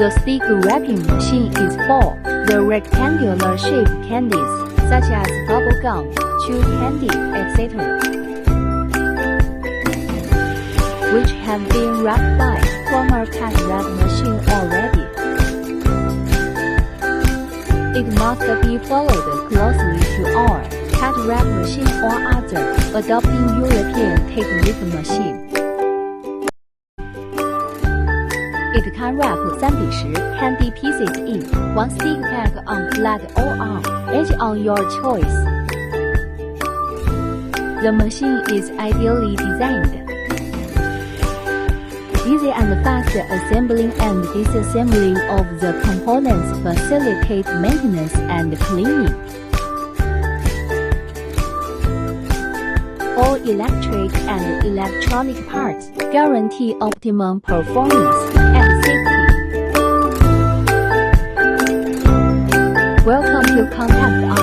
The stick wrapping machine is for the rectangular shaped candies, such as bubble gum, chewed candy, etc., which have been wrapped by former cut wrap machine already. It must be followed closely to our cut wrap machine or other adopting European technique machine. It can wrap 3:10 candy pieces in one stick pack on flat or on edge on your choice. The machine is ideally designed. Easy and fast assembling and disassembling of the components facilitate maintenance and cleaning. All electric and electronic parts guarantee optimum performance and safety. Welcome to contact us.